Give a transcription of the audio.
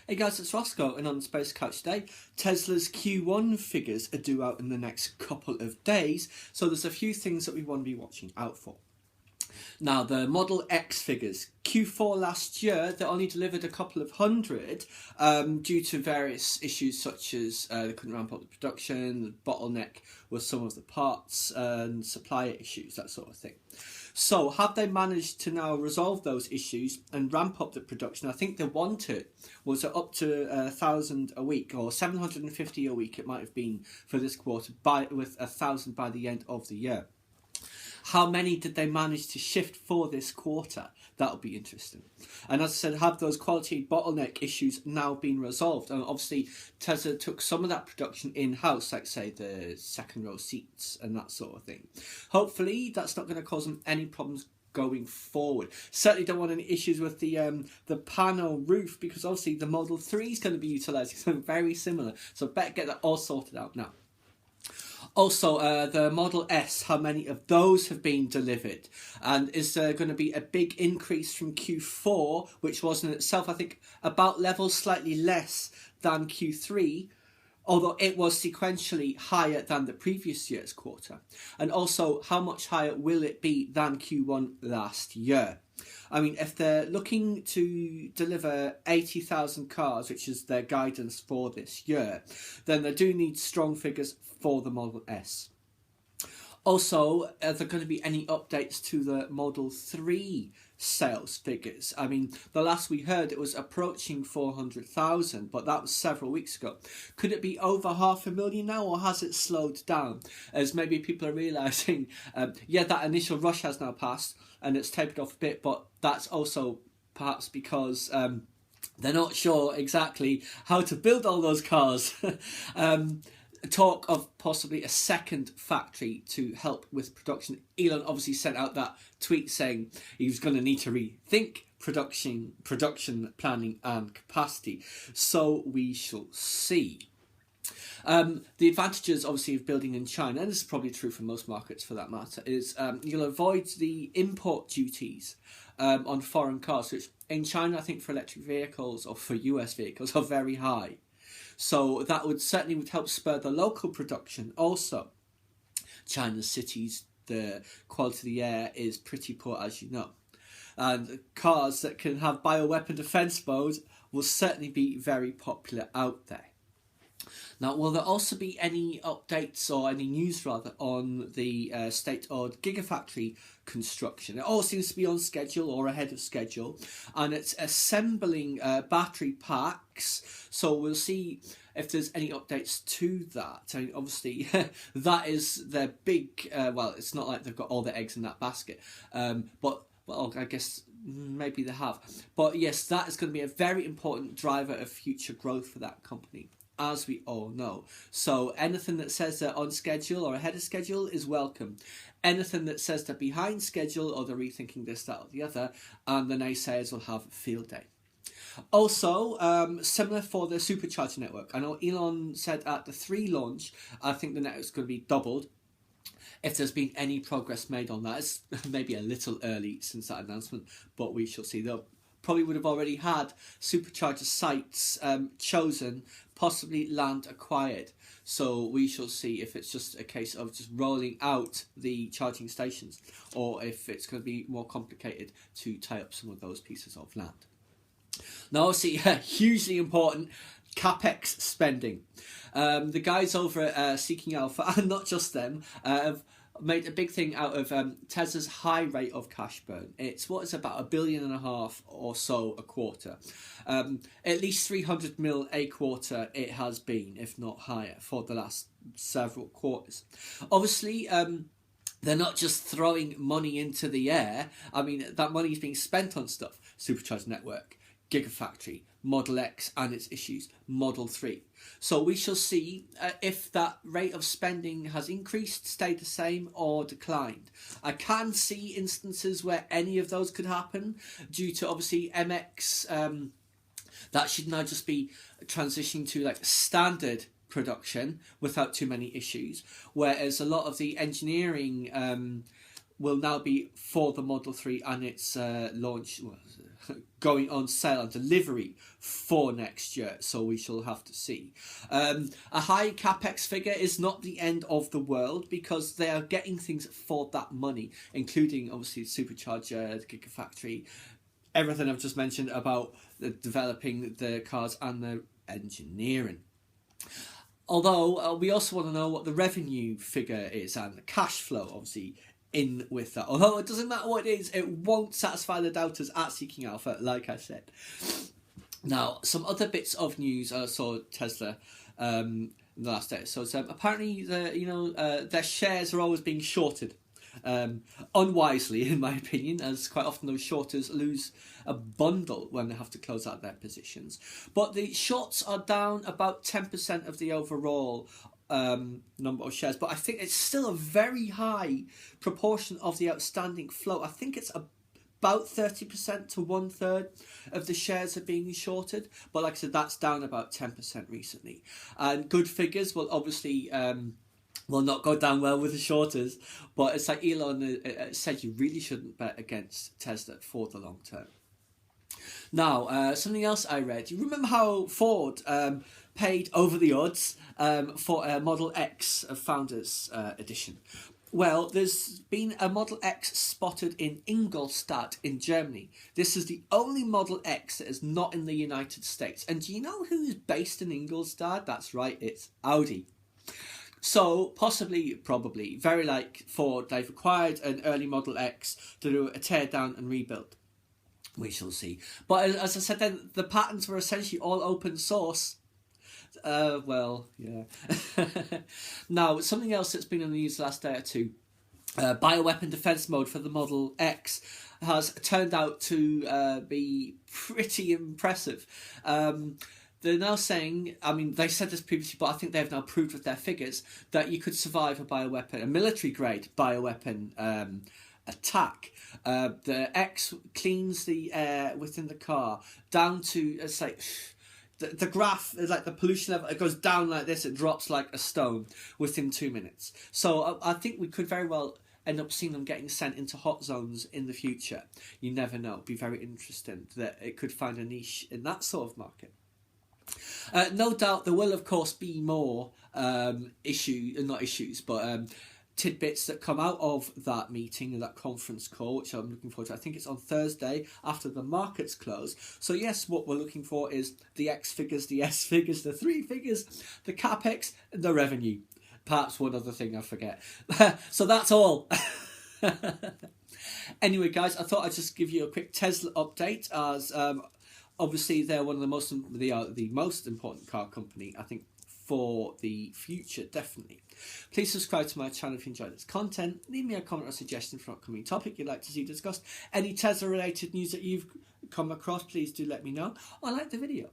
Hey guys, it's Roscoe, and on the Space Couch today, Tesla's Q1 figures are due out in the next couple of days, so there's a few things that we want to be watching out for. Now, the Model X figures, Q4 last year, they only delivered a couple of hundred due to various issues such as they couldn't ramp up the production, the bottleneck with some of the parts, and supplier issues, that sort of thing. So, have they managed to now resolve those issues and ramp up the production? I think they wanted was up to 1,000 a week, or 750 a week it might have been for this quarter, with 1,000 by the end of the year. How many did they manage to shift for this quarter? That'll be interesting. And as I said, have those quality bottleneck issues now been resolved? And obviously, Tesla took some of that production in-house, like say the second row seats and that sort of thing. Hopefully, that's not going to cause them any problems going forward. Certainly don't want any issues with the panel roof, because obviously the Model 3 is going to be utilising something very similar. So better get that all sorted out now. Also, the Model S, how many of those have been delivered? And is there going to be a big increase from Q4, which was in itself, I think, about level slightly less than Q3, although it was sequentially higher than the previous year's quarter? And also, how much higher will it be than Q1 last year? I mean, if they're looking to deliver 80,000 cars, which is their guidance for this year, then they do need strong figures for the Model S. Also, are there going to be any updates to the Model 3 sales figures? I mean, the last we heard, it was approaching 400,000, but that was several weeks ago. Could it be over 500,000 now, or has it slowed down? As maybe people are realising, yeah, that initial rush has now passed, and it's tapered off a bit, but that's also perhaps because they're not sure exactly how to build all those cars. Talk of possibly a second factory to help with production. Elon obviously sent out that tweet saying he was going to need to rethink production planning and capacity. So we shall see. The advantages, obviously, of building in China, and this is probably true for most markets for that matter, is you'll avoid the import duties on foreign cars, which in China, I think for electric vehicles or for US vehicles are very high. So that would certainly help spur the local production. Also, China's cities, the quality of the air is pretty poor, as you know. And cars that can have bioweapon defense modes will certainly be very popular out there. Now, will there also be any updates or any news rather on the state-owned Gigafactory construction? It all seems to be on schedule or ahead of schedule, and it's assembling battery packs. So we'll see if there's any updates to that. I mean, obviously, that is their big. Well, it's not like they've got all their eggs in that basket, but well, I guess maybe they have. But yes, that is going to be a very important driver of future growth for that company, as we all know. So anything that says they're on schedule or ahead of schedule is welcome. Anything that says they're behind schedule or they're rethinking this, that or the other, and the naysayers will have a field day. Also, similar for the supercharger network. I know Elon said at the 3 launch, I think the network's going to be doubled. If there's been any progress made on that, it's maybe a little early since that announcement, but we shall see. They'll probably would have already had supercharger sites chosen, possibly land acquired. So we shall see if it's just a case of just rolling out the charging stations, or if it's going to be more complicated to tie up some of those pieces of land. Now, obviously, hugely important, capex spending. The guys over at Seeking Alpha, and not just them, have made a big thing out of Tesla's high rate of cash burn. It's about $1.5 billion or so a quarter. At least 300 mil a quarter it has been, if not higher, for the last several quarters. Obviously, they're not just throwing money into the air. I mean, that money is being spent on stuff. Supercharger network, Gigafactory, Model X and its issues, Model 3. So we shall see if that rate of spending has increased, stayed the same or declined. I can see instances where any of those could happen due to obviously MX. That should now just be transitioning to like standard production without too many issues, whereas a lot of the engineering will now be for the Model 3 and its launch going on sale and delivery for next year, so we shall have to see. A high capex figure is not the end of the world, because they are getting things for that money, including obviously the supercharger, the gigafactory, everything I've just mentioned about developing the cars and the engineering. Although we also want to know what the revenue figure is and the cash flow, obviously, in with that. Although it doesn't matter what it is, it won't satisfy the doubters at Seeking Alpha, like I said. Now, some other bits of news I saw Tesla in the last day. So apparently, their shares are always being shorted. Unwisely, in my opinion, as quite often those shorters lose a bundle when they have to close out their positions. But the shorts are down about 10% of the overall number of shares, but I think it's still a very high proportion of the outstanding float. I think it's about 30% to 1/3 of the shares are being shorted, but like I said, that's down about 10% recently. And good figures will obviously will not go down well with the shorters, but it's like Elon said, you really shouldn't bet against Tesla for the long term. Now, something else I read. You remember how Ford paid over the odds for a Model X Founders Edition? Well, there's been a Model X spotted in Ingolstadt in Germany. This is the only Model X that is not in the United States. And do you know who is based in Ingolstadt? That's right, it's Audi. So, probably, very like Ford, they've acquired an early Model X to do a tear down and rebuild. We shall see. But as I said then, the patents were essentially all open source. Well, yeah. Now, something else that's been in the news the last day or two. Bioweapon defense mode for the Model X has turned out to be pretty impressive. They're now saying, I mean, they said this previously, but I think they've now proved with their figures that you could survive a military-grade bioweapon attack. The X cleans the air within the car down to, it's like, the graph is like the pollution level, it goes down like this, it drops like a stone within 2 minutes. So I think we could very well end up seeing them getting sent into hot zones in the future. You never know. It'd be very interesting that it could find a niche in that sort of market. No doubt there will, of course, be more tidbits that come out of that meeting and that conference call, which I'm looking forward to. I think it's on Thursday after the markets close. So yes, what we're looking for is the X figures, the S figures, the 3 figures, the capex, and the revenue. Perhaps one other thing I forget. So that's all. Anyway, guys, I thought I'd just give you a quick Tesla update, as obviously they're one of the most important car company, I think, for the future, definitely. Please subscribe to my channel if you enjoy this content. Leave me a comment or suggestion for an upcoming topic you'd like to see discussed. Any Tesla related news that you've come across, please do let me know. Or like the video.